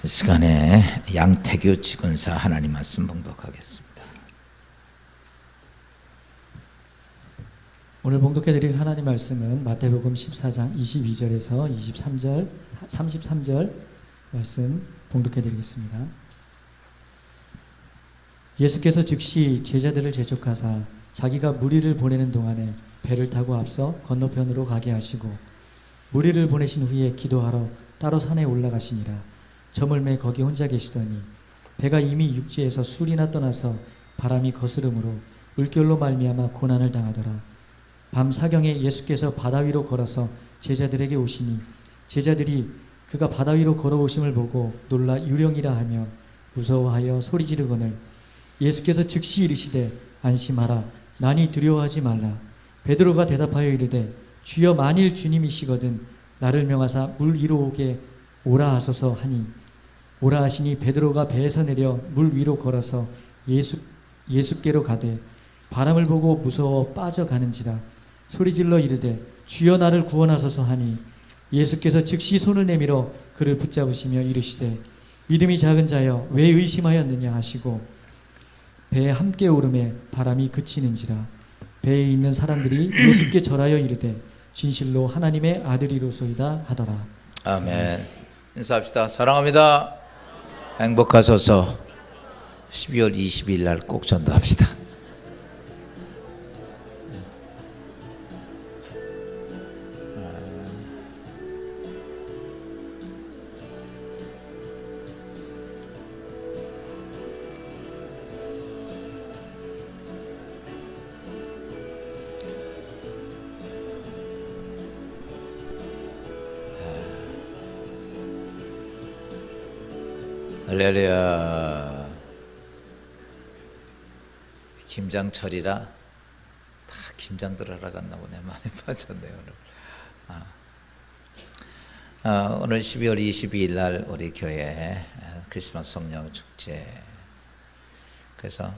시간에 양태규 지근사 하나님 말씀 봉독하겠습니다. 오늘 봉독해 드릴 하나님 말씀은 마태복음 14장 22절에서 33절 말씀 봉독해 드리겠습니다. 예수께서 즉시 제자들을 재촉하사 자기가 무리를 보내는 동안에 배를 타고 앞서 건너편으로 가게 하시고 무리를 보내신 후에 기도하러 따로 산에 올라가시니라. 저물매 거기 혼자 계시더니 배가 이미 육지에서 술이나 떠나서 바람이 거스름으로 물결로 말미암아 고난을 당하더라. 밤 사경에 예수께서 바다 위로 걸어서 제자들에게 오시니 제자들이 그가 바다 위로 걸어오심을 보고 놀라 유령이라 하며 무서워하여 소리 지르거늘 예수께서 즉시 이르시되 안심하라 나니 두려워하지 말라. 베드로가 대답하여 이르되 주여 만일 주님이시거든 나를 명하사 물 위로 오게 오라 하소서 하니 오라 하시니 베드로가 배에서 내려 물 위로 걸어서 예수께로 가되 바람을 보고 무서워 빠져가는지라 소리질러 이르되 주여 나를 구원하소서 하니 예수께서 즉시 손을 내밀어 그를 붙잡으시며 이르시되 믿음이 작은 자여 왜 의심하였느냐 하시고 배에 함께 오름에 바람이 그치는지라. 배에 있는 사람들이 예수께 절하여 이르되 진실로 하나님의 아들이로소이다 하더라. 아멘. 인사합시다. 사랑합니다. 행복하소서. 12월 22일 날 꼭 전도합시다. 할렐루야. 김장철이라 다 김장들 하러 갔나 보네. 많이 빠졌네요 오늘. 오늘 12월 22일 날 우리 교회 크리스마스 성령 축제. 그래서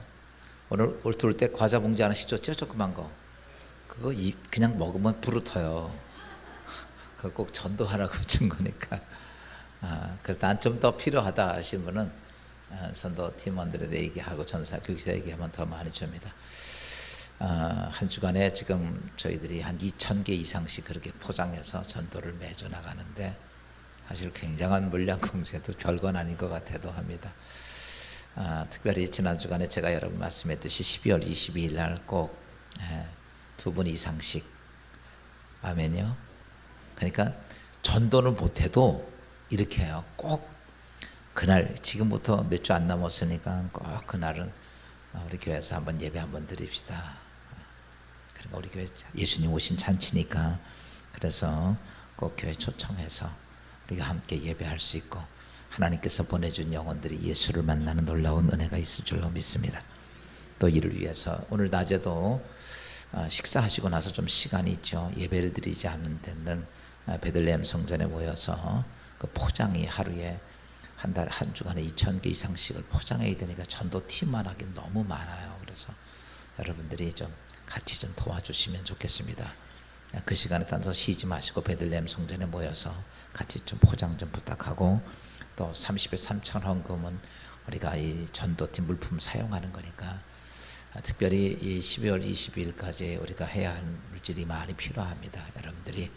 오늘 들어올 때 과자 봉지 하나씩 줬죠. 조그만 거. 그거 그냥 먹으면 부르터요. 그거 꼭 전도하라고 준 거니까. 그래서 난 좀 더 필요하다 하신 분은 선도 팀원들에게 얘기하고 전사 교육사 얘기하면 더 많이 줍니다. 한 주간에 지금 저희들이 한 2,000개 이상씩 그렇게 포장해서 전도를 매주 나가는데 사실 굉장한 물량 공세도 별건 아닌 것 같아도 합니다. 특별히 지난 주간에 제가 여러분 말씀했듯이 12월 22일 날 꼭 2분 이상씩 아멘요. 그러니까 전도를 못해도 이렇게 해요. 꼭 그날 지금부터 몇 주 안 남았으니까 꼭 그날은 우리 교회에서 한번 예배 한번 드립시다. 그러니까 우리 교회 예수님 오신 잔치니까 그래서 꼭 교회 초청해서 우리가 함께 예배할 수 있고 하나님께서 보내준 영혼들이 예수를 만나는 놀라운 은혜가 있을 줄로 믿습니다. 또 이를 위해서 오늘 낮에도 식사하시고 나서 좀 시간이 있죠. 예배를 드리지 않는 데는 베들레헴 성전에 모여서 그 포장이 하루에 한 주간에 2,000개 이상씩을 포장해야 되니까 전도팀만 하긴 너무 많아요. 그래서 여러분들이 좀 같이 좀 도와주시면 좋겠습니다. 그 시간에 단서 쉬지 마시고 베들레헴 성전에 모여서 같이 좀 포장 좀 부탁하고 또 30일 3천 헌금은 우리가 이 전도팀 물품 사용하는 거니까 특별히 이 12월 22일까지 우리가 해야 할 물질이 많이 필요합니다. 여러분들이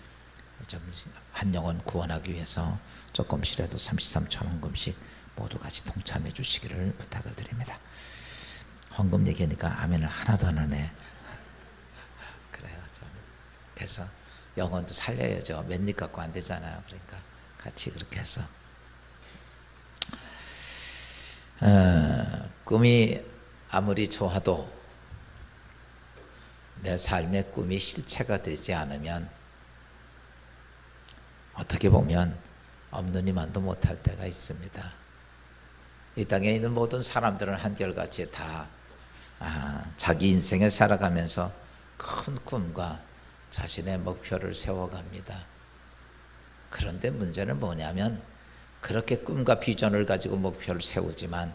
좀 한 영혼 구원하기 위해서 조금씩이라도 33천 헌금씩 모두 같이 동참해 주시기를 부탁을 드립니다. 헌금 얘기하니까 아멘을 하나도 안 하네. 그래요. 좀 그래서 영혼도 살려야죠. 맨입 갖고 안 되잖아요. 그러니까 같이 그렇게 해서 꿈이 아무리 좋아도 내 삶의 꿈이 실체가 되지 않으면 어떻게 보면 없는 이만도 못할 때가 있습니다. 이 땅에 있는 모든 사람들은 한결같이 다 자기 인생을 살아가면서 큰 꿈과 자신의 목표를 세워갑니다. 그런데 문제는 뭐냐면 그렇게 꿈과 비전을 가지고 목표를 세우지만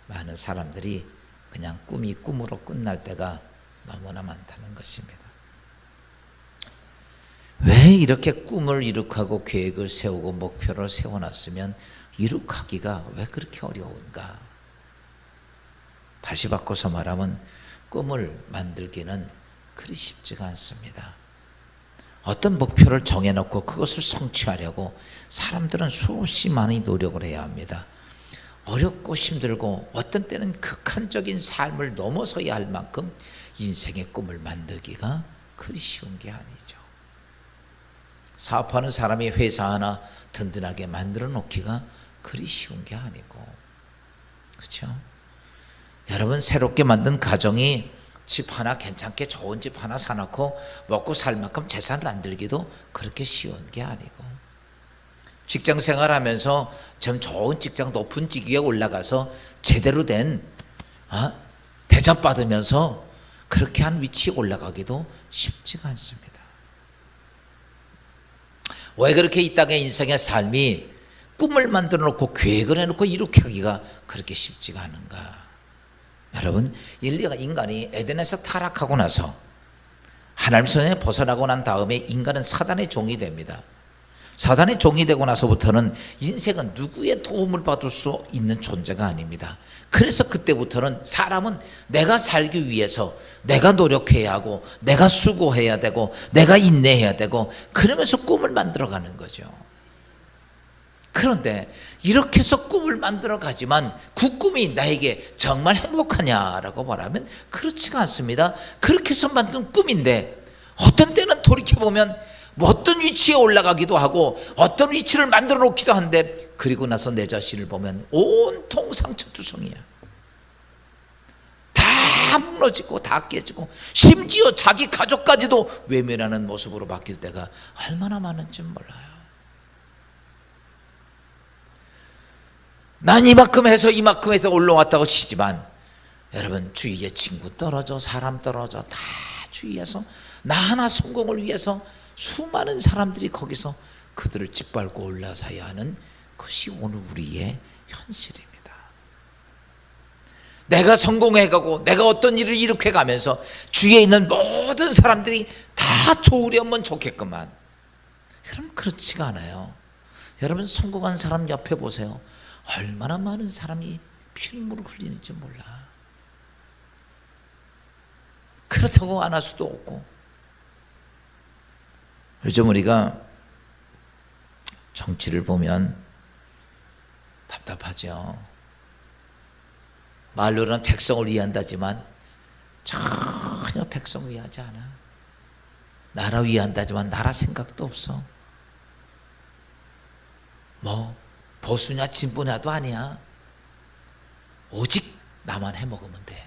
많은 사람들이 그냥 꿈이 꿈으로 끝날 때가 너무나 많다는 것입니다. 왜 이렇게 꿈을 이룩하고 계획을 세우고 목표를 세워놨으면 이룩하기가 왜 그렇게 어려운가? 다시 바꿔서 말하면 꿈을 만들기는 그리 쉽지가 않습니다. 어떤 목표를 정해놓고 그것을 성취하려고 사람들은 수없이 많이 노력을 해야 합니다. 어렵고 힘들고 어떤 때는 극한적인 삶을 넘어서야 할 만큼 인생의 꿈을 만들기가 그리 쉬운 게 아니죠. 사업하는 사람이 회사 하나 든든하게 만들어 놓기가 그리 쉬운 게 아니고, 그렇죠? 여러분, 새롭게 만든 가정이 집 하나 괜찮게 좋은 집 하나 사놓고 먹고 살 만큼 재산을 만들기도 그렇게 쉬운 게 아니고, 직장 생활하면서 좀 좋은 직장 높은 직위에 올라가서 제대로 된 대접받으면서 그렇게 한 위치에 올라가기도 쉽지가 않습니다. 왜 그렇게 이 땅의 인생의 삶이 꿈을 만들어 놓고 계획을 해놓고 이렇게 하기가 그렇게 쉽지가 않은가? 여러분, 인간이 에덴에서 타락하고 나서 하나님 손에 벗어나고 난 다음에 인간은 사단의 종이 됩니다. 사단의 종이 되고 나서부터는 인생은 누구의 도움을 받을 수 있는 존재가 아닙니다. 그래서 그때부터는 사람은 내가 살기 위해서 내가 노력해야 하고 내가 수고해야 되고 내가 인내해야 되고 그러면서 꿈을 만들어가는 거죠. 그런데 이렇게 해서 꿈을 만들어 가지만 그 꿈이 나에게 정말 행복하냐라고 말하면 그렇지가 않습니다. 그렇게 해서 만든 꿈인데 어떤 때는 돌이켜보면 어떤 위치에 올라가기도 하고 어떤 위치를 만들어 놓기도 한데, 그리고 나서 내 자신을 보면 온통 상처투성이야. 다 무너지고 다 깨지고 심지어 자기 가족까지도 외면하는 모습으로 바뀔 때가 얼마나 많은지 몰라요. 난 이만큼 해서 이만큼 해서 올라왔다고 치지만 여러분, 주위에 친구 떨어져 사람 떨어져 다 주위에서 나 하나 성공을 위해서 수많은 사람들이 거기서 그들을 짓밟고 올라서야 하는 것이 오늘 우리의 현실입니다. 내가 성공해가고 내가 어떤 일을 이룩해가면서 주위에 있는 모든 사람들이 다 좋으려면 좋겠구만. 여러분, 그렇지가 않아요. 여러분, 성공한 사람 옆에 보세요. 얼마나 많은 사람이 피눈물을 흘리는지 몰라. 그렇다고 안 할 수도 없고. 요즘 우리가 정치를 보면 답답하죠. 말로는 백성을 위한다지만 전혀 백성 위하지 않아. 나라 위한다지만 나라 생각도 없어. 뭐 보수냐 진보냐도 아니야. 오직 나만 해먹으면 돼.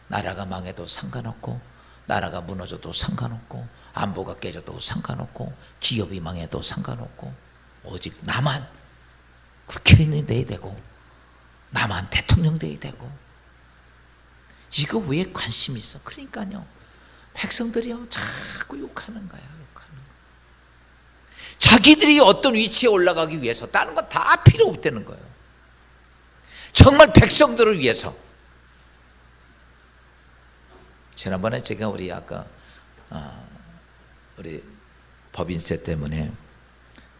나라가 망해도 상관없고 나라가 무너져도 상관없고 안보가 깨져도 상관없고 기업이 망해도 상관없고 오직 나만 국회의원이 돼야 되고 나만 대통령 돼야 되고. 이거 왜 관심 있어? 그러니까요, 백성들이요 자꾸 욕하는 거야. 자기들이 어떤 위치에 올라가기 위해서 다른 건 다 필요 없다는 거예요. 정말 백성들을 위해서. 지난번에 제가 우리 아까 우리 법인세 때문에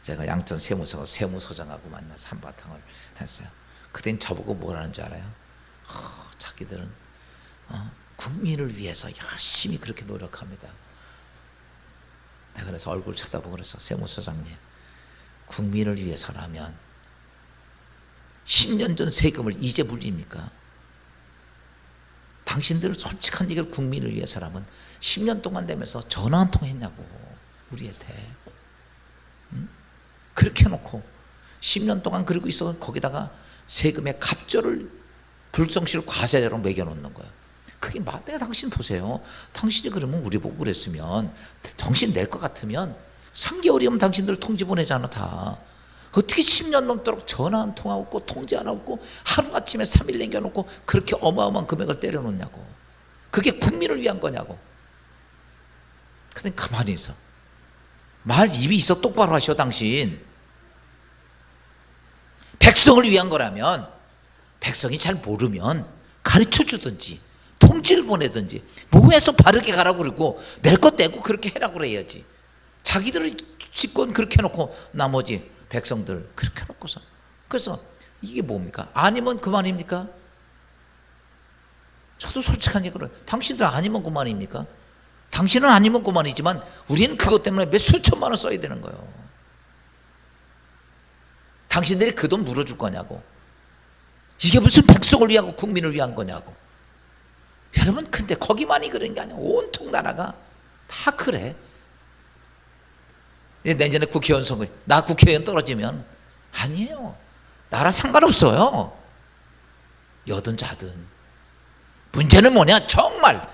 제가 양천 세무서장하고 만나서 한바탕을 했어요. 그땐 저보고 뭐라는 줄 알아요? 자기들은 국민을 위해서 열심히 그렇게 노력합니다. 내가 그래서 얼굴 쳐다보고 그래서, 세무서장님, 국민을 위해서라면 10년 전 세금을 이제 물립니까? 당신들 솔직한 얘기를 국민을 위해서라면 10년 동안 되면서 전화 한 통 했냐고 우리한테. 그렇게 해놓고 10년 동안 그러고 있어 거기다가 세금의 갑절을 불성실 과세자로 매겨놓는 거예요. 그게 맞아요. 당신 보세요. 당신이 그러면 우리 보고 그랬으면 당신 낼 것 같으면 3개월이면 당신들 통지 보내잖아 다. 어떻게 10년 넘도록 전화 한 통 없고 통지 하나 없고 하루아침에 3일 남겨놓고 그렇게 어마어마한 금액을 때려놓냐고. 그게 국민을 위한 거냐고. 근데 가만히 있어. 말 입이 있어 똑바로 하셔. 당신 백성을 위한 거라면 백성이 잘 모르면 가르쳐 주든지 통지를 보내든지 뭐해서 바르게 가라고 그러고 낼 것 떼고 그렇게 해라고 그래야지. 자기들의 집권 그렇게 해놓고 나머지 백성들 그렇게 해놓고서 그래서 이게 뭡니까? 아니면 그만입니까? 저도 솔직한 얘기를, 당신들 아니면 그만입니까? 당신은 아니면 그만이지만 우리는 그것 때문에 몇 수천만 원 써야 되는 거예요. 당신들이 그 돈 물어줄 거냐고. 이게 무슨 백성을 위하고 국민을 위한 거냐고. 여러분, 근데 거기만이 그런 게 아니야. 온통 나라가 다 그래. 내년에 국회의원 선거, 나 국회의원 떨어지면 아니에요. 나라 상관없어요. 여든 자든. 문제는 뭐냐? 정말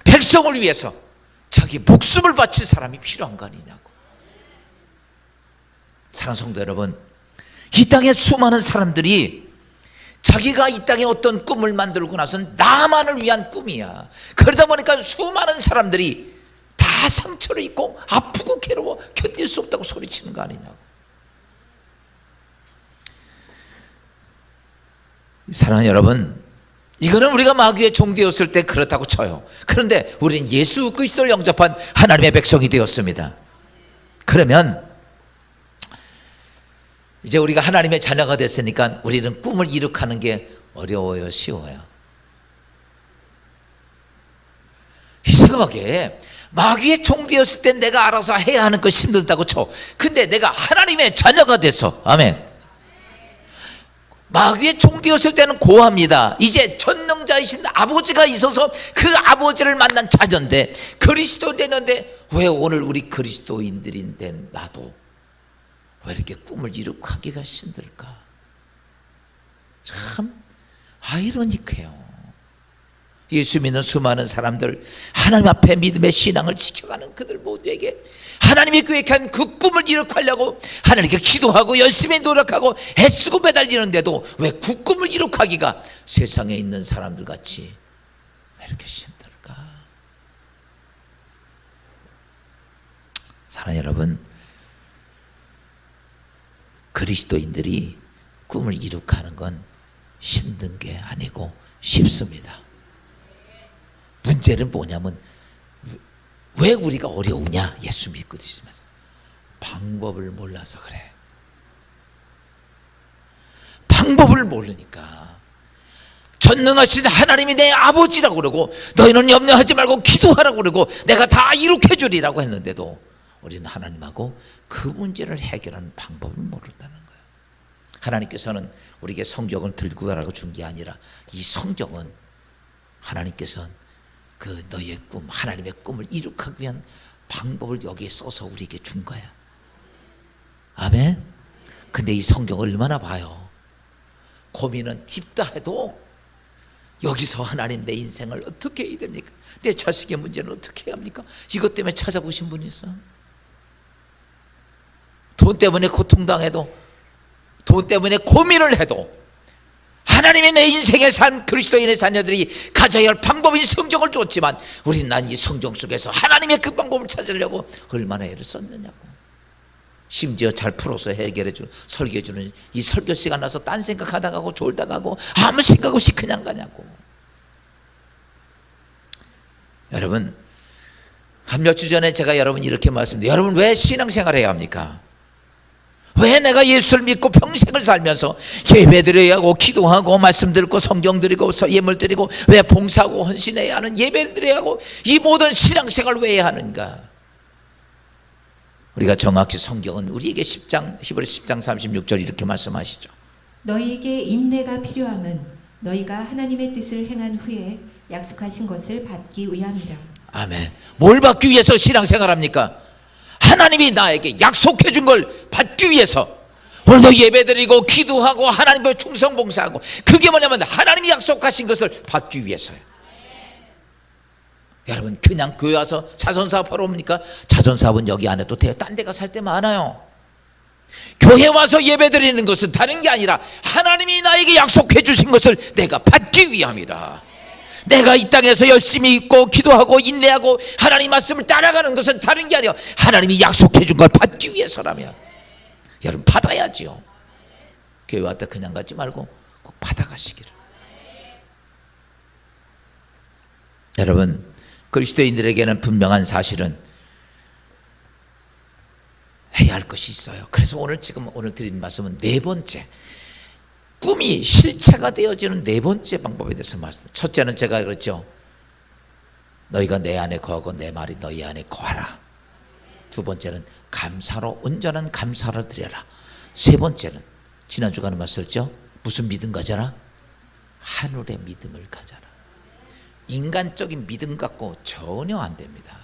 백성을 위해서 자기 목숨을 바칠 사람이 필요한 거 아니냐고. 사랑하는 성도 여러분, 이 땅에 수많은 사람들이 자기가 이 땅에 어떤 꿈을 만들고 나선 나만을 위한 꿈이야. 그러다 보니까 수많은 사람들이 다 상처를 입고 아프고 괴로워 견딜 수 없다고 소리치는 거 아니냐고. 사랑하는 여러분, 이거는 우리가 마귀의 종 되었을 때 그렇다고 쳐요. 그런데 우리는 예수 그리스도를 영접한 하나님의 백성이 되었습니다. 그러면 이제 우리가 하나님의 자녀가 됐으니까 우리는 꿈을 이룩하는 게 어려워요, 쉬워요? 이상하게 마귀의 종 되었을 때 내가 알아서 해야 하는 것이 힘들다고 쳐. 근데 내가 하나님의 자녀가 돼서, 아멘, 마귀의 종 되었을 때는 고합니다. 이제 전능자이신 아버지가 있어서 그 아버지를 만난 자녀인데, 그리스도 되는데 왜 오늘 우리 그리스도인들인 나도 왜 이렇게 꿈을 이룩하기가 힘들까? 참 아이러니해요. 예수 믿는 수많은 사람들, 하나님 앞에 믿음의 신앙을 지켜가는 그들 모두에게 하나님이 계획한 그 꿈을 이룩하려고 하나님께 기도하고 열심히 노력하고 애쓰고 매달리는데도 왜 그 꿈을 이룩하기가 세상에 있는 사람들 같이 왜 이렇게 힘들까? 사랑하는 여러분, 그리스도인들이 꿈을 이룩하는 건 힘든 게 아니고 쉽습니다. 문제는 뭐냐면 왜 우리가 어려우냐? 예수 믿고 있으면서 방법을 몰라서 그래. 방법을 모르니까. 전능하신 하나님이 내 아버지라고 그러고 너희는 염려하지 말고 기도하라고 그러고 내가 다 이룩해 주리라고 했는데도 우리는 하나님하고 그 문제를 해결하는 방법을 모른다는 거예요. 하나님께서는 우리에게 성경을 들고 가라고 준 게 아니라 이 성경은 하나님께서는 그 너희의 꿈, 하나님의 꿈을 이룩하기 위한 방법을 여기에 써서 우리에게 준 거야. 아멘. 근데 이 성경 얼마나 봐요. 고민은 깊다 해도 여기서 하나님 내 인생을 어떻게 해야 됩니까? 내 자식의 문제는 어떻게 해야 합니까? 이것 때문에 찾아보신 분 있어? 돈 때문에 고통당해도, 돈 때문에 고민을 해도 하나님의 내 인생의 삶, 그리스도인의 자녀들이 가져야 할 방법인 성경을 줬지만 우리는 난 이 성경 속에서 하나님의 그 방법을 찾으려고 얼마나 애를 썼느냐고. 심지어 잘 풀어서 해결해주는, 설계해주는 이 설교 시간 나서 딴 생각하다가 가고 졸다 가고 아무 생각 없이 그냥 가냐고. 여러분, 한 몇 주 전에 제가 여러분 이렇게 말씀드려요. 여러분, 왜 신앙생활을 해야 합니까? 왜 내가 예수를 믿고 평생을 살면서 예배 드려야 하고 기도하고 말씀 듣고 성경 드리고 예물 드리고 왜 봉사하고 헌신해야 하는, 예배 드려야 하고 이 모든 신앙생활을 왜 해야 하는가? 우리가 정확히 성경은 우리에게 히브리 10장 36절 이렇게 말씀하시죠. 너희에게 인내가 필요함은 너희가 하나님의 뜻을 행한 후에 약속하신 것을 받기 위함이라. 아멘. 뭘 받기 위해서 신앙생활합니까? 하나님이 나에게 약속해 준 걸 받기 위해서 오늘도 예배드리고 기도하고 하나님께 충성 봉사하고, 그게 뭐냐면 하나님이 약속하신 것을 받기 위해서요. 여러분, 그냥 교회 와서 자선사업하러 옵니까? 자선사업은 여기 안 해도 돼요. 딴 데 가서 할 때 많아요. 교회 와서 예배드리는 것은 다른 게 아니라 하나님이 나에게 약속해 주신 것을 내가 받기 위함이라. 내가 이 땅에서 열심히 있고 기도하고 인내하고 하나님 말씀을 따라가는 것은 다른 게 아니라 하나님이 약속해 준 걸 받기 위해서라면 여러분 받아야지요. 교회 왔다 그냥 가지 말고 꼭 받아가시기를. 여러분, 그리스도인들에게는 분명한 사실은 해야 할 것이 있어요. 그래서 오늘 드린 말씀은 네 번째, 꿈이 실체가 되어지는 네 번째 방법에 대해서 말씀. 첫째는 제가 그랬죠. 너희가 내 안에 거하고 내 말이 너희 안에 거하라. 두 번째는 감사로 온전한 감사를 드려라. 세 번째는 지난 주간에 말씀했죠. 무슨 믿음 가져라? 하늘의 믿음을 가져라. 인간적인 믿음 갖고 전혀 안 됩니다.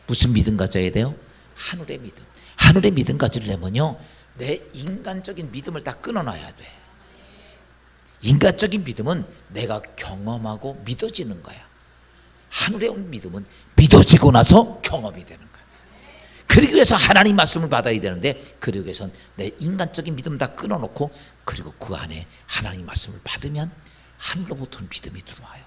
무슨 믿음 가져야 돼요? 하늘의 믿음. 하늘의 믿음 가지려면요, 내 인간적인 믿음을 다 끊어놔야 돼. 인간적인 믿음은 내가 경험하고 믿어지는 거야. 하늘의 믿음은 믿어지고 나서 경험이 되는 거야. 그러기 위해서 하나님 말씀을 받아야 되는데, 그러기 위해서는 내 인간적인 믿음 다 끊어놓고, 그리고 그 안에 하나님 말씀을 받으면 하늘로부터 믿음이 들어와요.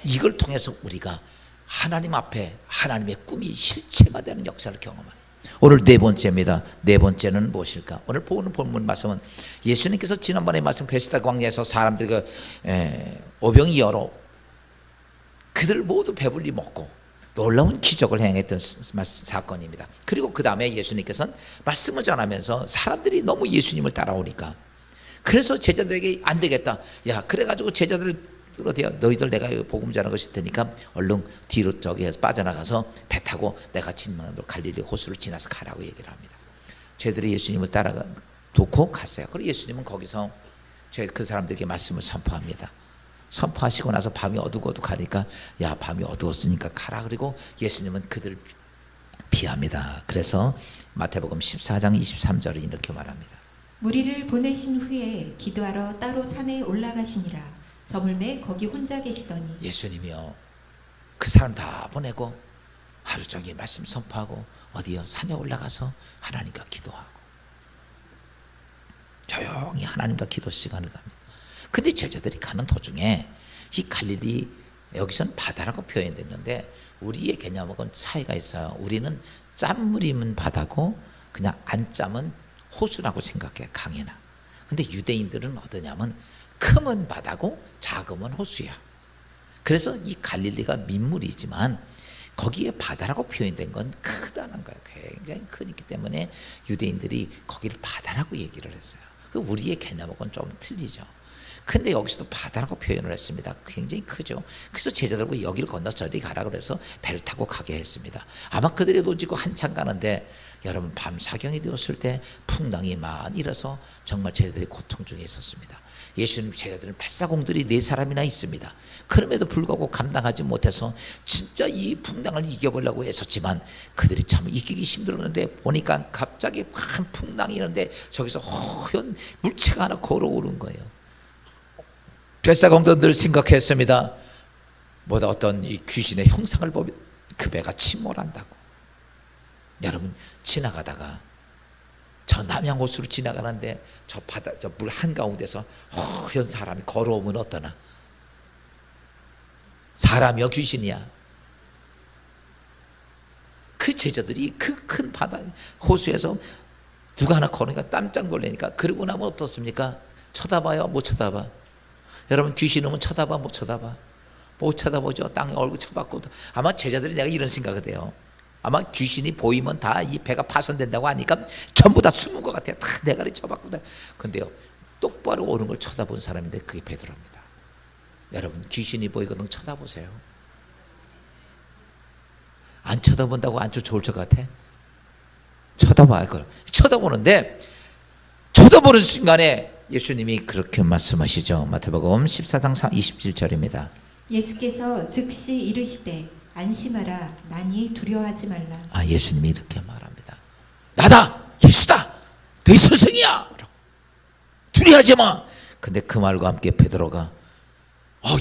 이걸 통해서 우리가 하나님 앞에 하나님의 꿈이 실체가 되는 역사를 경험합니다. 오늘 네 번째입니다. 네 번째는 무엇일까? 오늘 보는 본문 말씀은 예수님께서 지난번에 말씀 베스다 광야에서 사람들 오병이어로 그들 모두 배불리 먹고 놀라운 기적을 행했던 사건입니다. 그리고 그 다음에 예수님께서는 말씀을 전하면서 사람들이 너무 예수님을 따라오니까, 그래서 제자들에게 안 되겠다. 야, 그래가지고 제자들 어디야? 너희들 내가 복음 전하는 것일 테니까 얼른 뒤로 저기에서 빠져나가서 배 타고 내가 진망로 갈릴리 호수를 지나서 가라고 얘기를 합니다. 저희들이 예수님을 따라가 놓고 갔어요. 그리고 예수님은 거기서 그 사람들에게 말씀을 선포합니다. 선포하시고 나서 밤이 어둑어둑하니까 야, 밤이 어두웠으니까 가라. 그리고 예수님은 그들을 피합니다. 그래서 마태복음 14장 23절에 이렇게 말합니다. 무리를 보내신 후에 기도하러 따로 산에 올라가시니라. 저물매 거기 혼자 계시더니 예수님이요, 그 사람 다 보내고 하루 종일 말씀 선포하고 어디요? 산에 올라가서 하나님과 기도하고 조용히 하나님과 기도 시간을 갑니다. 근데 제자들이 가는 도중에 이 갈릴리, 여기서는 바다라고 표현됐는데 우리의 개념하고는 차이가 있어요. 우리는 짠물이면 바다고 그냥 안 짜면 호수라고 생각해요. 강이나. 근데 유대인들은 어떠냐면 크면 바다고 작으면 호수야. 그래서 이 갈릴리가 민물이지만 거기에 바다라고 표현된 건 크다는 거예요. 굉장히 크기 때문에 유대인들이 거기를 바다라고 얘기를 했어요. 그 우리의 개념하고는 좀 틀리죠. 근데 여기서도 바다라고 표현을 했습니다. 굉장히 크죠. 그래서 제자들과 여기를 건너 저리 가라 그래서 배를 타고 가게 했습니다. 아마 그들이 놓치고 한참 가는데 여러분, 밤 사경이 되었을 때 풍랑이 많이 일어서 정말 제자들이 고통 중에 있었습니다. 예수님 제자들은 뱃사공들이 4사람이나 있습니다. 그럼에도 불구하고 감당하지 못해서 진짜 이 풍랑을 이겨보려고 애썼지만 그들이 참 이기기 힘들었는데 보니까 갑자기 큰 풍랑이 있는데 저기서 허연 물체가 하나 걸어오는 거예요. 뱃사공도 늘 생각했습니다. 뭐다 어떤 이 귀신의 형상을 보면 그 배가 침몰한다고. 여러분, 지나가다가 저 남양호수로 지나가는데 저 바다, 저 물 한가운데서 허연 사람이 걸어오면 어떠나? 사람이여 귀신이야? 그 제자들이 그 큰 바다 호수에서 누가 하나 걸으니까 깜짝 놀라니까, 그러고 나면 어떻습니까? 쳐다봐요? 못 쳐다봐? 여러분, 귀신 오면 쳐다봐? 못 쳐다봐? 못 쳐다보죠. 땅에 얼굴 쳐박고. 아마 제자들이 내가 이런 생각이 돼요. 아마 귀신이 보이면 다 이 배가 파손된다고 하니까 전부 다 숨은 것 같아요. 다 대가리 쳐박고. 근데요, 똑바로 오는 걸 쳐다본 사람인데 그게 베드로입니다. 여러분, 귀신이 보이거든 쳐다보세요. 안 쳐다본다고 안 좋을 것 같아? 쳐다봐요. 쳐다보는데 쳐다보는 순간에 예수님이 그렇게 말씀하시죠. 마태복음 14장 27절입니다. 예수께서 즉시 이르시되 안심하라, 나니 두려워하지 말라. 예수님이 이렇게 말합니다. 나다, 예수다, 너희 스승이야. 두려워하지 마. 근데 그 말과 함께 베드로가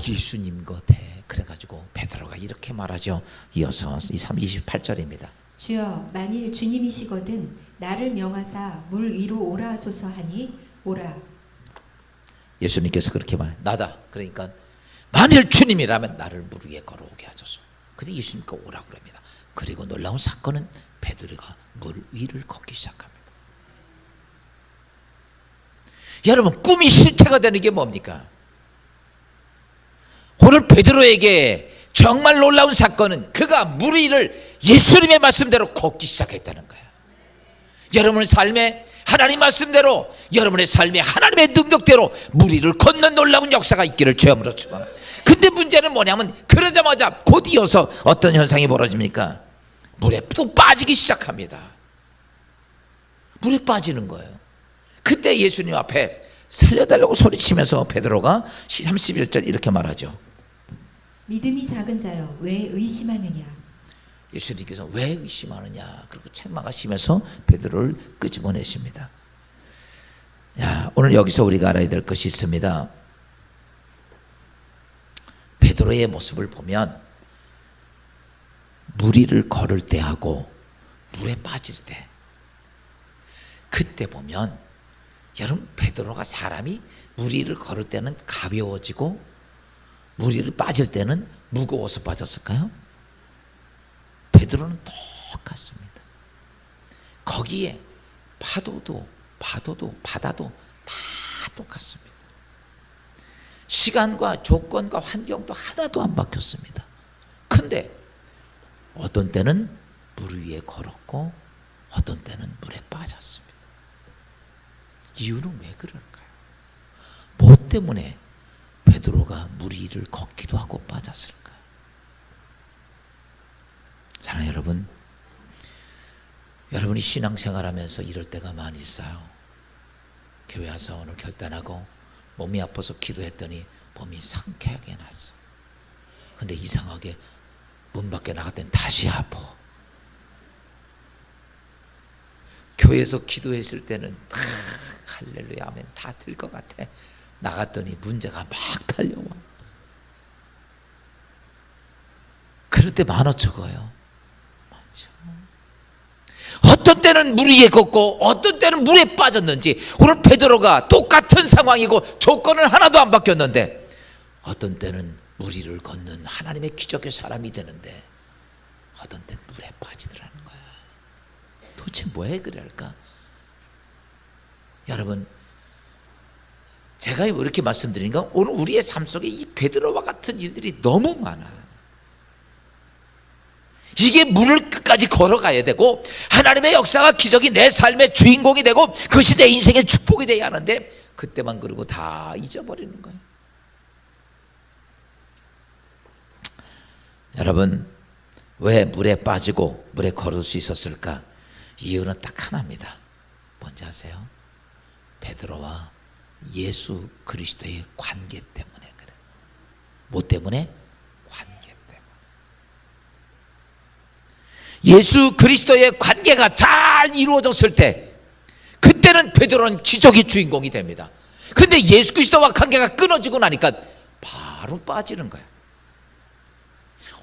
예수님 같아. 그래가지고 베드로가 이렇게 말하죠. 이어서 28절입니다. 주여, 만일 주님이시거든 나를 명하사 물 위로 오라 하소서 하니 오라. 예수님께서 그렇게 말해. 나다. 그러니까 만일 주님이라면 나를 물 위에 걸어오게 하소서. 근데 예수님께 오라고 그럽니다. 그리고 놀라운 사건은 베드로가 물 위를 걷기 시작합니다. 여러분, 꿈이 실체가 되는 게 뭡니까? 오늘 베드로에게 정말 놀라운 사건은 그가 물 위를 예수님의 말씀대로 걷기 시작했다는 거예요. 여러분의 삶에 하나님 말씀대로 여러분의 삶에 하나님의 능력대로 무리를 걷는 놀라운 역사가 있기를 주여으로 축원합니다. 근데 문제는 뭐냐면 그러자마자 곧 이어서 어떤 현상이 벌어집니까? 물에 또 빠지기 시작합니다. 물에 빠지는 거예요. 그때 예수님 앞에 살려달라고 소리치면서 베드로가 31절 이렇게 말하죠. 믿음이 작은 자여 왜 의심하느냐. 예수님께서 왜 의심하느냐 그리고 책망하시면서 베드로를 끄집어내십니다. 야, 오늘 여기서 우리가 알아야 될 것이 있습니다. 베드로의 모습을 보면 무리를 걸을 때 하고 물에 빠질 때, 그때 보면 여러분 베드로가 사람이 무리를 걸을 때는 가벼워지고 무리를 빠질 때는 무거워서 빠졌을까요? 베드로는 똑같습니다. 거기에 파도도 바다도 다 똑같습니다. 시간과 조건과 환경도 하나도 안 바뀌었습니다. 근데 어떤 때는 물 위에 걸었고 어떤 때는 물에 빠졌습니다. 이유는 왜 그럴까요? 뭐 때문에 베드로가 물 위를 걷기도 하고 빠졌을까요? 사랑하는 여러분, 여러분이 신앙생활하면서 이럴 때가 많이 있어요. 교회 와서 오늘 결단하고 몸이 아파서 기도했더니 몸이 상쾌하게 났어. 근데 이상하게 문 밖에 나갔더니 다시 아파. 교회에서 기도했을 때는 할렐루야 하면 다 될 것 같아. 나갔더니 문제가 막 달려와. 그럴 때 많어 적어요. 많죠. 어떤 때는 물 위에 걷고 어떤 때는 물에 빠졌는지, 오늘 베드로가 똑같은 상황이고 조건은 하나도 안 바뀌었는데 어떤 때는 물 위를 걷는 하나님의 기적의 사람이 되는데 어떤 때는 물에 빠지더라는 거야. 도대체 왜 그럴까? 여러분, 제가 왜 이렇게 말씀드리는가? 오늘 우리의 삶 속에 이 베드로와 같은 일들이 너무 많아. 이게 물을 끝까지 걸어가야 되고 하나님의 역사가 기적이 내 삶의 주인공이 되고 그것이 내 인생의 축복이 되어야 하는데 그때만 그러고 다 잊어버리는 거예요. 여러분, 왜 물에 빠지고 물에 걸을 수 있었을까? 이유는 딱 하나입니다. 뭔지 아세요? 베드로와 예수 그리스도의 관계 때문에 그래요. 뭐 때문에? 관계 때문에. 예수 그리스도의 관계가 잘 이루어졌을 때 그때는 베드로는 기적의 주인공이 됩니다. 근데 예수 그리스도와 관계가 끊어지고 나니까 바로 빠지는 거예요.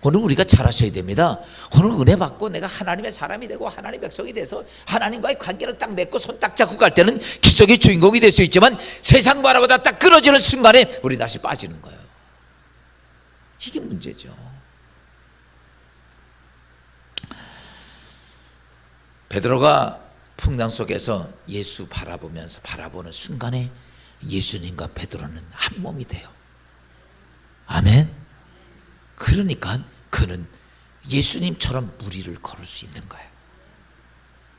오늘 우리가 잘하셔야 됩니다. 오늘 은혜 받고 내가 하나님의 사람이 되고 하나님의 백성이 돼서 하나님과의 관계를 딱 맺고 손 딱 잡고 갈 때는 기적의 주인공이 될 수 있지만 세상 바라보다 딱 끊어지는 순간에 우리 다시 빠지는 거예요. 이게 문제죠. 베드로가 풍랑 속에서 예수 바라보면서 바라보는 순간에 예수님과 베드로는 한 몸이 돼요. 아멘. 그러니까 그는 예수님처럼 무리를 걸을 수 있는 거예요.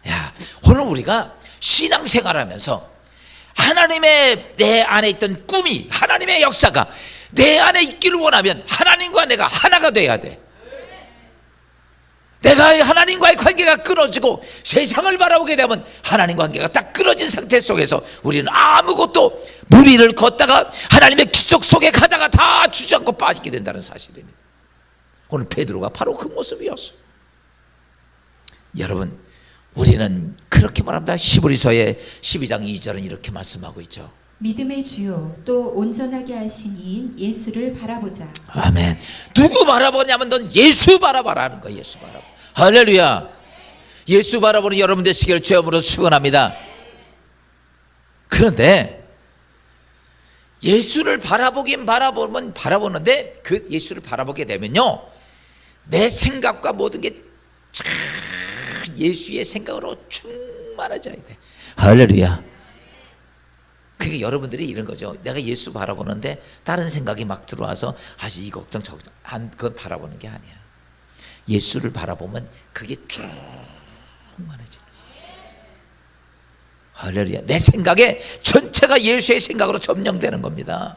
야, 오늘 우리가 신앙생활하면서 하나님의 내 안에 있던 꿈이, 하나님의 역사가 내 안에 있기를 원하면 하나님과 내가 하나가 돼야 돼. 내가 하나님과의 관계가 끊어지고 세상을 바라보게 되면 하나님과 관계가 딱 끊어진 상태 속에서 우리는 아무것도 무리를 걷다가 하나님의 기적 속에 가다가 다 주저앉고 빠지게 된다는 사실입니다. 오늘 베드로가 바로 그 모습이었어요. 여러분, 우리는 그렇게 말합니다. 히브리서의 12장 2절은 이렇게 말씀하고 있죠. 믿음의 주요 또 온전하게 하신 이인 예수를 바라보자. 아멘. 누구 바라보냐면 넌 예수 바라봐라 하는 거예요. 예수 바라봐. 할렐루야. 예수 바라보는 여러분 되시기를 주여으로 축원합니다. 그런데 예수를 바라보긴 바라보는데 그 예수를 바라보게 되면요, 내 생각과 모든 게 예수의 생각으로 충만해져야 돼. 할렐루야. 그게 여러분들이 이런 거죠. 내가 예수 바라보는데 다른 생각이 막 들어와서 아주 이 걱정 저 걱정, 그건 바라보는 게 아니야. 예수를 바라보면 그게 충만해져. 할렐루야. 내 생각에 전체가 예수의 생각으로 점령되는 겁니다.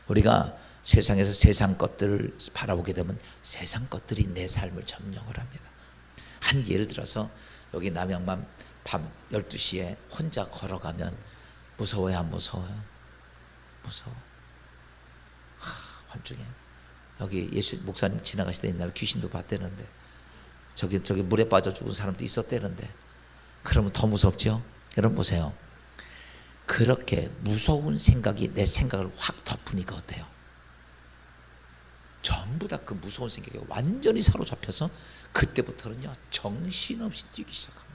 우리가 세상에서 세상 것들을 바라보게 되면 세상 것들이 내 삶을 점령을 합니다. 한 예를 들어서 여기 남양만 밤 12시에 혼자 걸어가면 무서워요, 안 무서워요? 무서워. 밤중에 여기 예수 목사님 지나가시던 옛날 귀신도 봤대는데 저기 물에 빠져 죽은 사람도 있었대는데 그러면 더 무섭죠? 여러분 보세요. 그렇게 무서운 생각이 내 생각을 확 덮으니까 어때요? 전부 다 그 무서운 생각에 완전히 사로잡혀서 그때부터는요 정신없이 뛰기 시작합니다.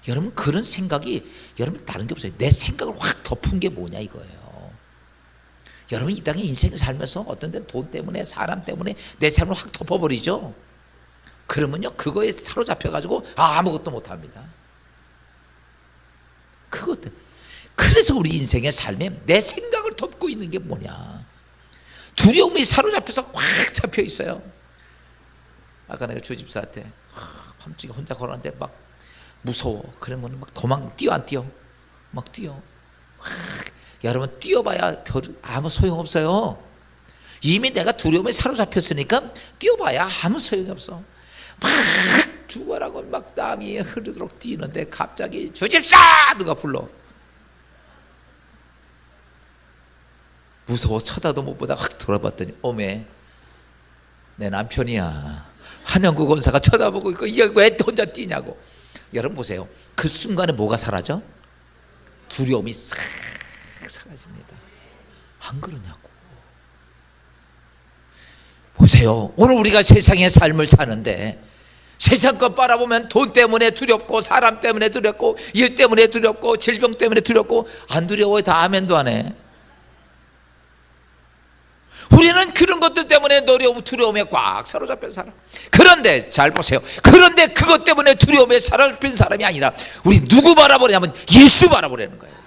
여러분 그런 생각이 여러분 다른 게 없어요. 내 생각을 확 덮은 게 뭐냐 이거예요. 여러분 이 땅에 인생 살면서 어떤 데는 돈 때문에 사람 때문에 내 삶을 확 덮어버리죠. 그러면요 그거에 사로잡혀가지고 아무것도 못합니다. 그것 그래서 우리 인생의 삶에 내 생각을 덮고 있는 게 뭐냐. 두려움이 사로잡혀서 확 잡혀 있어요. 아까 내가 주집사한테 밤중에 혼자 걸었는데 막 무서워. 그러면 막 뛰어 안 뛰어? 막 뛰어. 여러분 뛰어봐야 아무 소용없어요. 이미 내가 두려움에 사로잡혔으니까 뛰어봐야 아무 소용이 없어. 막 죽어라고 막 땀이 흐르도록 뛰는데 갑자기 주집사 누가 불러. 무서워 쳐다도 못 보다 확 돌아봤더니 어메 내 남편이야. 한영구 권사가 쳐다보고 있고 이게 왜 혼자 뛰냐고. 여러분 보세요. 그 순간에 뭐가 사라져? 두려움이 싹 사라집니다. 안 그러냐고. 보세요. 오늘 우리가 세상의 삶을 사는데 세상 것 바라보면 돈 때문에 두렵고 사람 때문에 두렵고 일 때문에 두렵고 질병 때문에 두렵고 안 두려워요. 다 아멘도 안 해. 우리는 그런 것들 때문에 두려움에 꽉 사로잡힌 사람. 그런데 잘 보세요. 그런데 그것 때문에 두려움에 사로잡힌 사람이 아니라 우리 누구 바라보냐면 예수 바라보려는 거예요.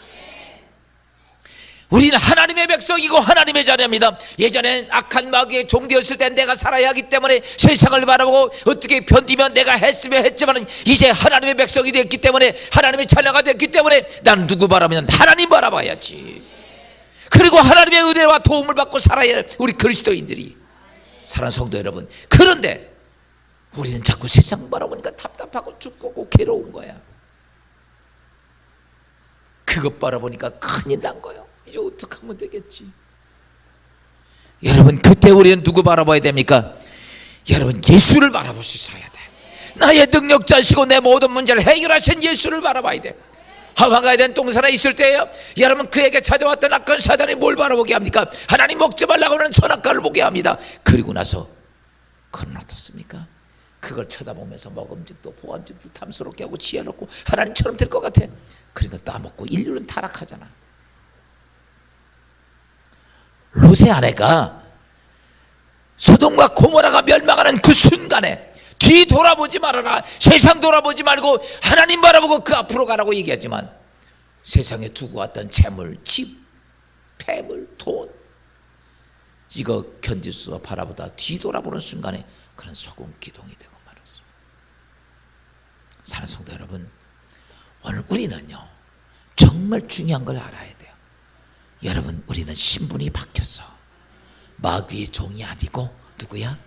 우리는 하나님의 백성이고 하나님의 자녀입니다. 예전엔 악한 마귀의 종되었을 때 내가 살아야 하기 때문에 세상을 바라보고 어떻게 견디면 내가 했으면 했지만 이제 하나님의 백성이 됐기 때문에 하나님의 자녀가 됐기 때문에 나는 누구 바라보면 하나님 바라봐야지. 그리고 하나님의 은혜와 도움을 받고 살아야 할 우리 그리스도인들이 사랑하는 성도 여러분. 그런데 우리는 자꾸 세상 바라보니까 답답하고 죽고 괴로운 거야. 그것 바라보니까 큰일 난 거예요. 이제 어떻게 하면 되겠지. 여러분 그때 우리는 누구 바라봐야 됩니까? 여러분 예수를 바라볼 수 있어야 돼. 나의 능력자시고 내 모든 문제를 해결하신 예수를 바라봐야 돼. 하와가 된 동산에 있을 때에요 여러분 그에게 찾아왔던 악한 사단이 뭘 바라보게 합니까? 하나님 먹지 말라고 하는 선악과를 보게 합니다. 그리고 나서 그건 어떻습니까? 그걸 쳐다보면서 먹음직도 보암직도 탐스럽게 하고 지혜롭고 하나님처럼 될 것 같아. 그러니까 따먹고 인류는 타락하잖아. 롯의 아내가 소돔과 고모라가 멸망하는 그 순간에 뒤 돌아보지 말아라. 세상 돌아보지 말고 하나님 바라보고 그 앞으로 가라고 얘기하지만 세상에 두고 왔던 재물, 집, 폐물, 돈 이거 견딜 수 없어 바라보다 뒤 돌아보는 순간에 그런 소금 기둥이 되고 말았어. 사랑하는 성도 여러분, 오늘 우리는요 정말 중요한 걸 알아야 돼요. 여러분 우리는 신분이 바뀌었어. 마귀의 종이 아니고 누구야?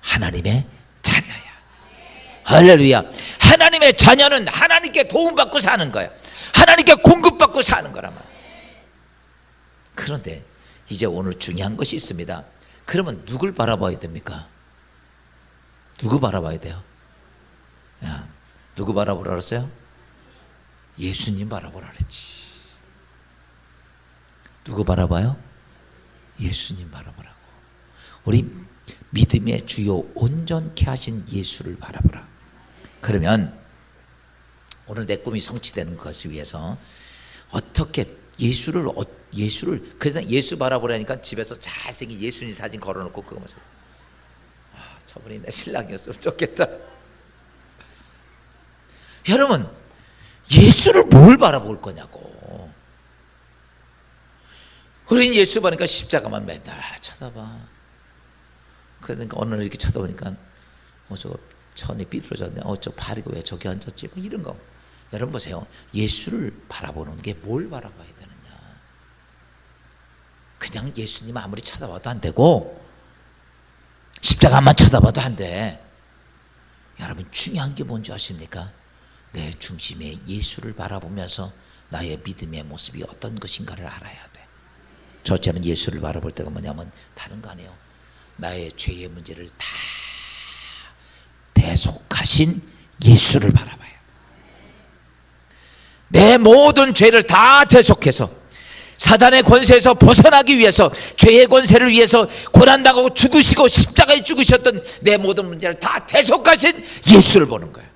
하나님의 자녀야. 할렐루야. 하나님의 자녀는 하나님께 도움받고 사는 거야. 하나님께 공급받고 사는 거란 말이야. 그런데 이제 오늘 중요한 것이 있습니다. 그러면 누굴 바라봐야 됩니까? 누구 바라봐야 돼요? 야, 누구 바라보라 그랬어요? 예수님 바라보라 그랬지. 누구 바라봐요? 예수님 바라보라고. 우리 믿음의 주요 온전케 하신 예수를 바라보라. 그러면 오늘 내 꿈이 성취되는 것을 위해서 어떻게 예수를 그래서 예수 바라보라니까 집에서 잘생긴 예수님 사진 걸어놓고 그거 보면서 저분이 내 신랑이었으면 좋겠다. 여러분 예수를 뭘 바라볼 거냐고. 우린 예수 보니까 십자가만 맨날 쳐다봐. 그러니까 어느 날 이렇게 쳐다보니까 저거 천이 삐뚤어졌네. 저 발이 왜 저기 앉았지? 뭐 이런 거. 여러분 보세요. 예수를 바라보는 게 뭘 바라봐야 되느냐. 그냥 예수님 아무리 쳐다봐도 안 되고 십자가만 쳐다봐도 안 돼. 여러분 중요한 게 뭔지 아십니까? 내 중심에 예수를 바라보면서 나의 믿음의 모습이 어떤 것인가를 알아야 돼. 저는 예수를 바라볼 때가 뭐냐면 다른 거 아니에요. 나의 죄의 문제를 다 대속하신 예수를 바라봐요. 내 모든 죄를 다 대속해서 사단의 권세에서 벗어나기 위해서, 죄의 권세를 위해서 고난당하고 죽으시고 십자가에 죽으셨던 내 모든 문제를 다 대속하신 예수를 보는 거예요.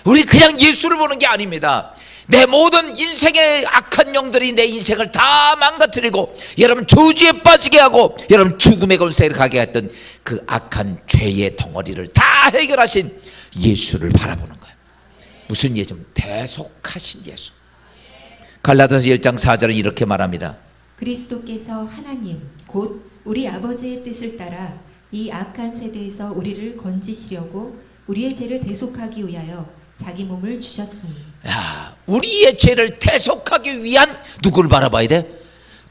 우리 그냥 예수를 보는 게 아닙니다. 내 모든 인생의 악한 영들이 내 인생을 다 망가뜨리고 여러분 저주에 빠지게 하고 여러분 죽음의 권세를 가게 했던 그 악한 죄의 덩어리를 다 해결하신 예수를 바라보는 거예요. 무슨 예수? 대속하신 예수. 갈라디아서 1장 4절은 이렇게 말합니다. 그리스도께서 하나님 곧 우리 아버지의 뜻을 따라 이 악한 세대에서 우리를 건지시려고 우리의 죄를 대속하기 위하여 자기 몸을 주셨으니. 야, 우리의 죄를 대속하기 위한 누구를 바라봐야 돼?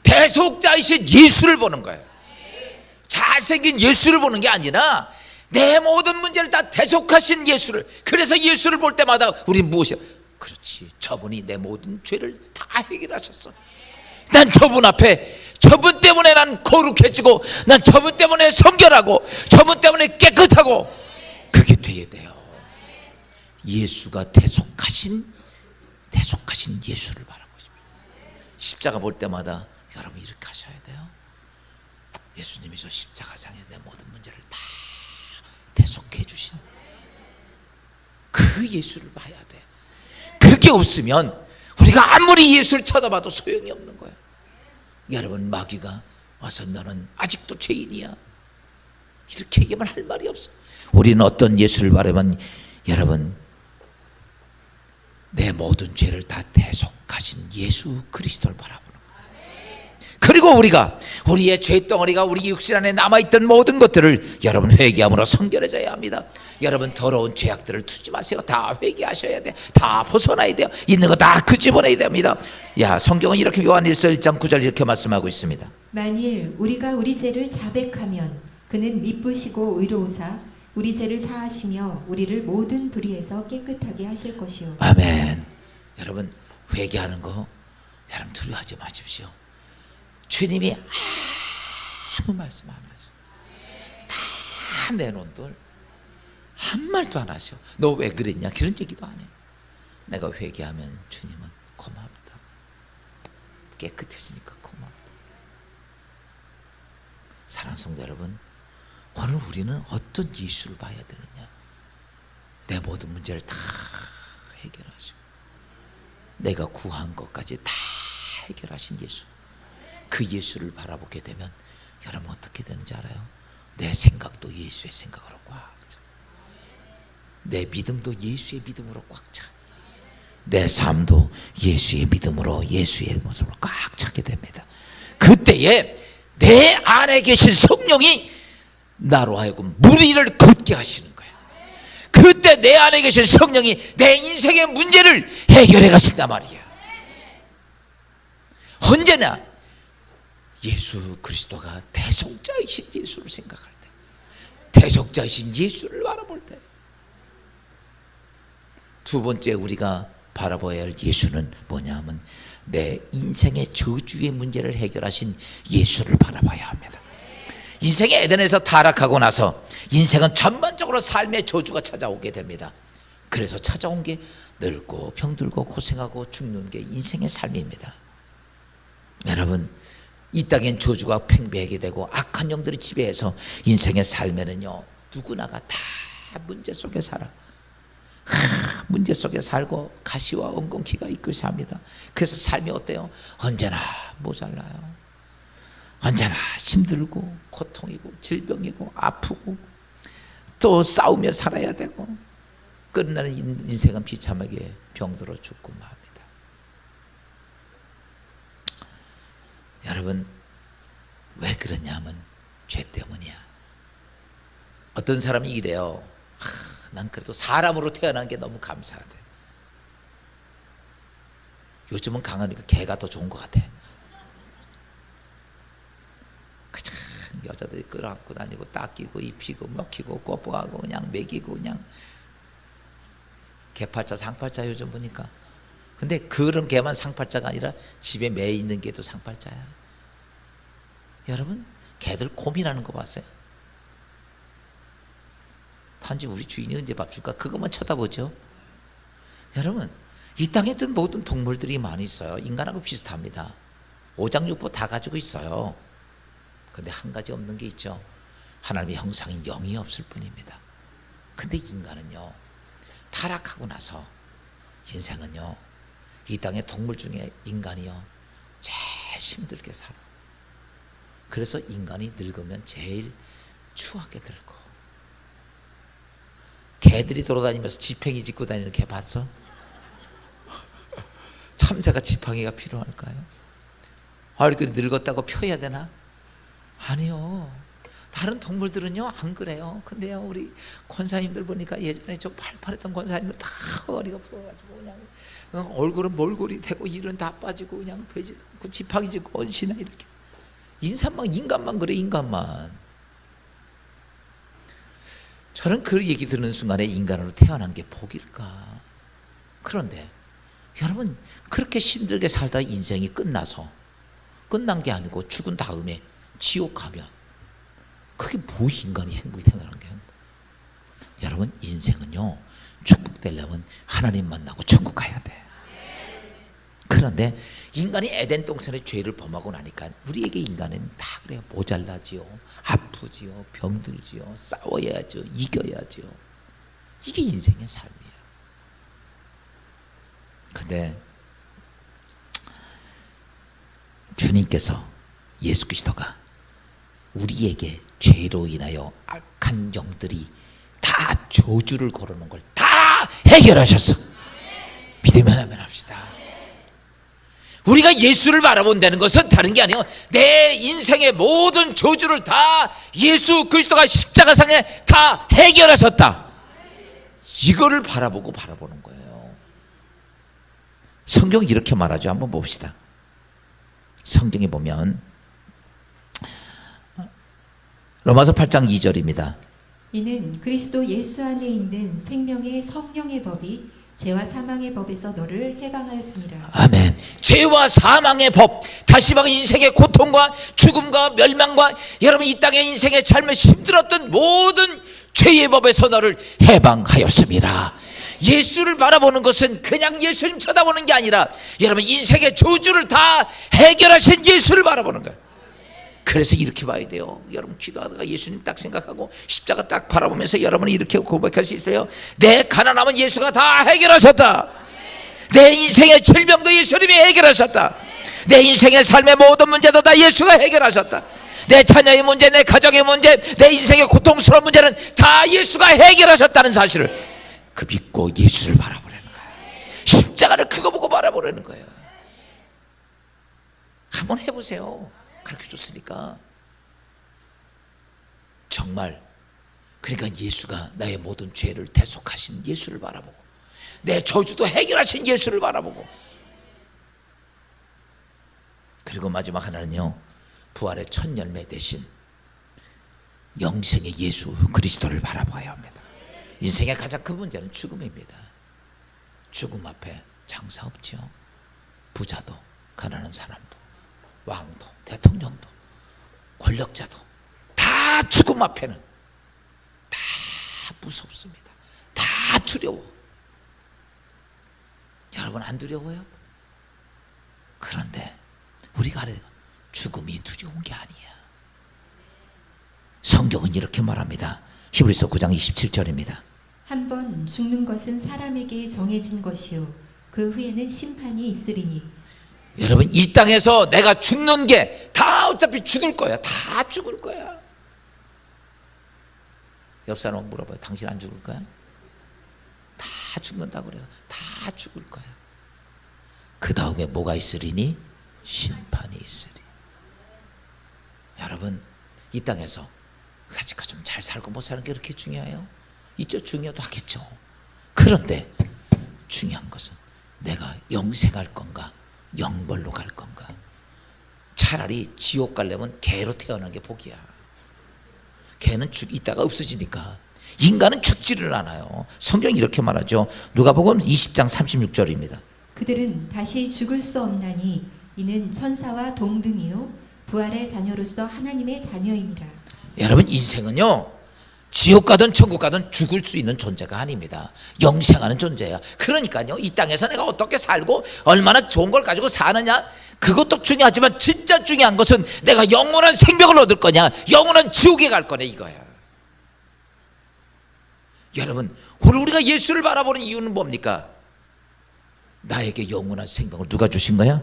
대속자이신 예수를 보는 거예요. 잘생긴 예수를 보는 게 아니라 내 모든 문제를 다 대속하신 예수를. 그래서 예수를 볼 때마다 우리는 무엇이야? 그렇지, 저분이 내 모든 죄를 다 해결하셨어. 난 저분 앞에, 저분 때문에 난 거룩해지고, 난 저분 때문에 성결하고, 저분 때문에 깨끗하고, 그게 돼야 돼요. 예수가 대속하신 예수를 바라보고 싶어요. 십자가 볼 때마다 여러분 이렇게 하셔야 돼요. 예수님이 저 십자가상에서 내 모든 문제를 다 대속해 주신 그 예수를 봐야 돼. 그게 없으면 우리가 아무리 예수를 쳐다봐도 소용이 없는 거예요. 여러분 마귀가 와서 너는 아직도 죄인이야 이렇게 얘기하면 할 말이 없어. 우리는 어떤 예수를 바라면 여러분 내 모든 죄를 다 대속하신 예수 그리스도를 바라보는 거예요. 그리고 우리가 우리의 죄덩어리가 우리 육신 안에 남아있던 모든 것들을 여러분 회개함으로 성결해져야 합니다. 여러분 더러운 죄악들을 두지 마세요. 다 회개하셔야 돼. 다 벗어나야 돼요. 있는 거 다 끄집어내야 됩니다. 야, 성경은 이렇게 요한일서 1장 9절 이렇게 말씀하고 있습니다. 만일 우리가 우리 죄를 자백하면 그는 미쁘시고 의로우사 우리 죄를 사하시며 우리를 모든 불의에서 깨끗하게 하실 것이요. 아멘. 여러분 회개하는 거 여러분 두려워하지 마십시오. 주님이 아무 말씀 안 하셔. 다 내놓은들 한 말도 안 하셔. 너 왜 그랬냐 그런 얘기도 안 해. 내가 회개하면 주님은 고맙다. 깨끗해지니까 고맙다. 사랑하는 성도 여러분, 오늘 우리는 어떤 예수를 봐야 되느냐. 내 모든 문제를 다 해결하시고 내가 구한 것까지 다 해결하신 예수, 그 예수를 바라보게 되면 여러분 어떻게 되는지 알아요? 내 생각도 예수의 생각으로 꽉 차. 내 믿음도 예수의 믿음으로 꽉 차. 내 삶도 예수의 믿음으로 예수의 모습으로 꽉 차게 됩니다. 그때에 내 안에 계신 성령이 나로 하여금 무리를 걷게 하시는 거예요. 그때 내 안에 계신 성령이 내 인생의 문제를 해결해 가신단 말이에요. 언제나 예수 그리스도가 대속자이신 예수를 생각할 때, 대속자이신 예수를 바라볼 때, 두 번째 우리가 바라봐야 할 예수는 뭐냐면 내 인생의 저주의 문제를 해결하신 예수를 바라봐야 합니다. 인생의 에덴에서 타락하고 나서 인생은 전반적으로 삶의 저주가 찾아오게 됩니다. 그래서 찾아온 게 늙고 병들고 고생하고 죽는 게 인생의 삶입니다. 여러분 이 땅엔 저주가 팽배하게 되고 악한 영들이 지배해서 인생의 삶에는요 누구나가 다 문제 속에 살아. 문제 속에 살고 가시와 엉겅퀴가 있고 삽니다. 그래서 삶이 어때요? 언제나 모자라요. 언제나 힘들고 고통이고 질병이고 아프고 또 싸우며 살아야 되고 끝나는 인생은 비참하게 병들어 죽고 맙니다. 여러분 왜 그러냐면 죄 때문이야. 어떤 사람이 이래요. 난 그래도 사람으로 태어난 게 너무 감사하대. 요즘은 강하니까 개가 더 좋은 것 같아. 그냥 여자들이 끌어안고 다니고 닦이고 입히고 먹히고 뽀뽀하고 그냥 먹이고 그냥 개팔자 상팔자 요즘 보니까. 근데 그런 개만 상팔자가 아니라 집에 매 있는 개도 상팔자야. 여러분 개들 고민하는 거 봤어요? 단지 우리 주인이 언제 밥 줄까 그것만 쳐다보죠. 여러분 이 땅에 있던 모든 동물들이 많이 있어요. 인간하고 비슷합니다. 오장육부 다 가지고 있어요. 근데 한 가지 없는 게 있죠. 하나님의 형상인 영이 없을 뿐입니다. 근데 인간은요 타락하고 나서 인생은요 이 땅의 동물 중에 인간이요 제일 힘들게 살아. 그래서 인간이 늙으면 제일 추하게 늙어. 개들이 돌아다니면서 지팡이 짚고 다니는 개 봤어? 참새가 지팡이가 필요할까요? 이렇게 늙었다고 펴야 되나? 아니요. 다른 동물들은요 안 그래요. 근데요 우리 권사님들 보니까 예전에 저 팔팔했던 권사님들 다 허리가 부어가지고 그냥 얼굴은 몰골이 되고 일은 다 빠지고 그냥 배지 않고 지팡이 짚고 언시나 이렇게. 인간만 그래. 인간만. 저는 그 얘기 듣는 순간에 인간으로 태어난 게 복일까. 그런데 여러분 그렇게 힘들게 살다 인생이 끝난 게 아니고 죽은 다음에 지옥 가면 그게 무엇이 인간이 행복이 태어나는 게 행복. 여러분 인생은요 축복되려면 하나님 만나고 천국 가야 돼. 그런데 인간이 에덴 동산의 죄를 범하고 나니까 우리에게 인간은 다 그래요. 모자라지요, 아프지요, 병들지요, 싸워야죠, 이겨야죠. 이게 인생의 삶이에요. 근데 주님께서 예수 그리스도가 우리에게 죄로 인하여 악한 영들이 다 저주를 걸어놓은 걸 다 해결하셨어. 믿으면 하면 합시다. 우리가 예수를 바라본다는 것은 다른 게 아니에요. 내 인생의 모든 저주를 다 예수 그리스도가 십자가상에 다 해결하셨다. 이거를 바라보는 거예요. 성경이 이렇게 말하죠. 한번 봅시다. 성경에 보면 로마서 8장 2절입니다. 이는 그리스도 예수 안에 있는 생명의 성령의 법이 죄와 사망의 법에서 너를 해방하였습니다. 아멘. 죄와 사망의 법, 다시 말해 인생의 고통과 죽음과 멸망과 여러분 이 땅의 인생의 삶에 힘들었던 모든 죄의 법에서 너를 해방하였습니다. 예수를 바라보는 것은 그냥 예수님 쳐다보는 게 아니라 여러분 인생의 저주를 다 해결하신 예수를 바라보는 거예요. 그래서 이렇게 봐야 돼요. 여러분 기도하다가 예수님 딱 생각하고 십자가 딱 바라보면서 여러분이 이렇게 고백할 수 있어요. 내 가난함은 예수가 다 해결하셨다. 내 인생의 질병도 예수님이 해결하셨다. 내 인생의 삶의 모든 문제도 다 예수가 해결하셨다. 내 자녀의 문제, 내 가정의 문제, 내 인생의 고통스러운 문제는 다 예수가 해결하셨다는 사실을 그 믿고 예수를 바라보라는 거예요. 십자가를 그거 보고 바라보라는 거예요. 한번 해보세요. 그렇게 줬으니까 정말 그러니까 예수가 나의 모든 죄를 대속하신 예수를 바라보고 내 저주도 해결하신 예수를 바라보고 그리고 마지막 하나는요 부활의 첫 열매 대신 영생의 예수 그리스도를 바라봐야 합니다. 인생의 가장 큰 문제는 죽음입니다. 죽음 앞에 장사 없지요. 부자도 가난한 사람도 왕도 대통령도 권력자도 다 죽음 앞에는 다 무섭습니다. 다 두려워. 여러분 안 두려워요? 그런데 우리가 알아야 돼요. 죽음이 두려운 게 아니야. 성경은 이렇게 말합니다. 히브리서 9장 27절입니다. 한 번 죽는 것은 사람에게 정해진 것이요 그 후에는 심판이 있으리니. 여러분 이 땅에서 내가 죽는 게 다 어차피 죽을 거야. 다 죽을 거야. 옆 사람 물어봐요. 당신 안 죽을 거야? 다 죽는다고 그래서 다 죽을 거야. 그 다음에 뭐가 있으리니? 심판이 있으리. 여러분 이 땅에서 같이 좀 잘 살고 못 사는 게 그렇게 중요해요? 있죠. 중요도 하겠죠. 그런데 중요한 것은 내가 영생할 건가 영벌로 갈 건가? 차라리 지옥 가려면 개로 태어난 게 복이야. 개는 있다가 없어지니까. 인간은 죽지를 않아요. 성경이 이렇게 말하죠. 누가복음 20장 36절입니다. 그들은 다시 죽을 수 없나니 이는 천사와 동등이요 부활의 자녀로서 하나님의 자녀이니라. 여러분, 인생은요, 지옥 가든 천국 가든 죽을 수 있는 존재가 아닙니다. 영생하는 존재야. 그러니까요, 이 땅에서 내가 어떻게 살고 얼마나 좋은 걸 가지고 사느냐, 그것도 중요하지만 진짜 중요한 것은 내가 영원한 생명을 얻을 거냐, 영원한 지옥에 갈 거냐, 이거야. 여러분, 오늘 우리가 예수를 바라보는 이유는 뭡니까? 나에게 영원한 생명을 누가 주신 거야?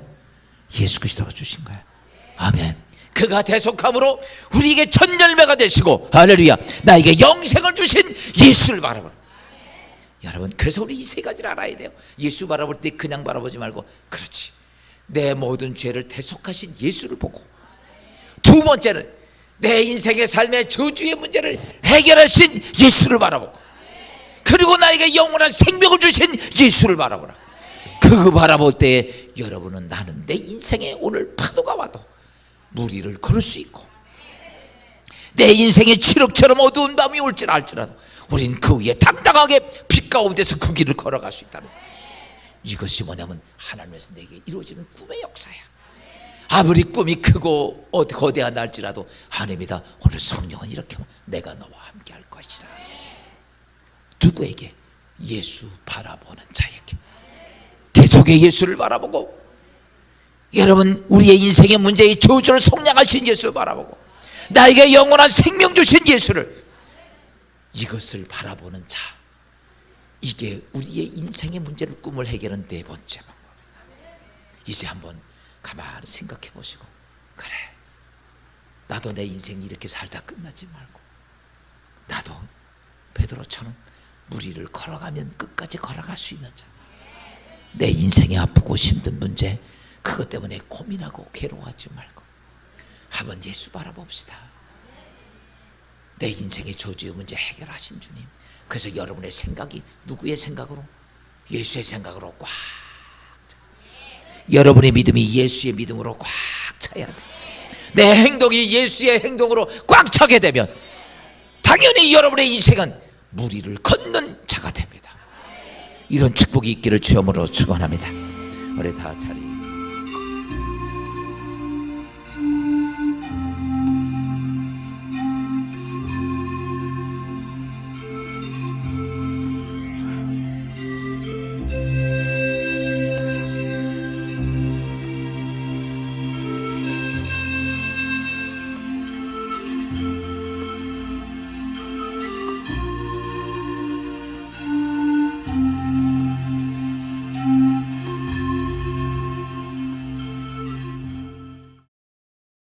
예수 그리스도가 주신 거야. 아멘. 그가 대속함으로 우리에게 첫 열매가 되시고, 할렐루야, 나에게 영생을 주신 예수를 바라보라. 여러분, 그래서 우리 이 세 가지를 알아야 돼요. 예수 바라볼 때 그냥 바라보지 말고, 그렇지, 내 모든 죄를 대속하신 예수를 보고, 두 번째는 내 인생의 삶의 저주의 문제를 해결하신 예수를 바라보고, 그리고 나에게 영원한 생명을 주신 예수를 바라보라. 그거 바라볼 때에 여러분은, 나는 내 인생에 오늘 파도가 와도 무리를 걸을 수 있고, 내 인생에 칠흑처럼 어두운 밤이 올지라 할지라도 우린 그 위에 당당하게 빛 가운데서 그 길을 걸어갈 수 있다는 거예요. 이것이 뭐냐면 하나님에서 내게 이루어지는 꿈의 역사야. 아무리 꿈이 크고 거대한 할지라도 하나님이다, 오늘 성령은 이렇게 내가 너와 함께 할 것이다. 누구에게? 예수 바라보는 자에게. 대속의 예수를 바라보고, 여러분, 우리의 인생의 문제의 저주를 속량하신 예수를 바라보고, 나에게 영원한 생명 주신 예수를, 이것을 바라보는 자, 이게 우리의 인생의 문제를 꿈을 해결하는 네 번째 방법. 이제 한번 가만히 생각해 보시고, 그래, 나도 내 인생이 이렇게 살다 끝나지 말고, 나도 베드로처럼 무리를 걸어가면 끝까지 걸어갈 수 있는 자. 내 인생에 아프고 힘든 문제, 그것 때문에 고민하고 괴로워하지 말고 한번 예수 바라봅시다. 내 인생의 저주의 문제 해결하신 주님. 그래서 여러분의 생각이 누구의 생각으로? 예수의 생각으로 꽉 차. 여러분의 믿음이 예수의 믿음으로 꽉 차야 돼. 내 행동이 예수의 행동으로 꽉 차게 되면 당연히 여러분의 인생은 무리를 걷는 자가 됩니다. 이런 축복이 있기를 주여으로 축원합니다. 우리 다 자리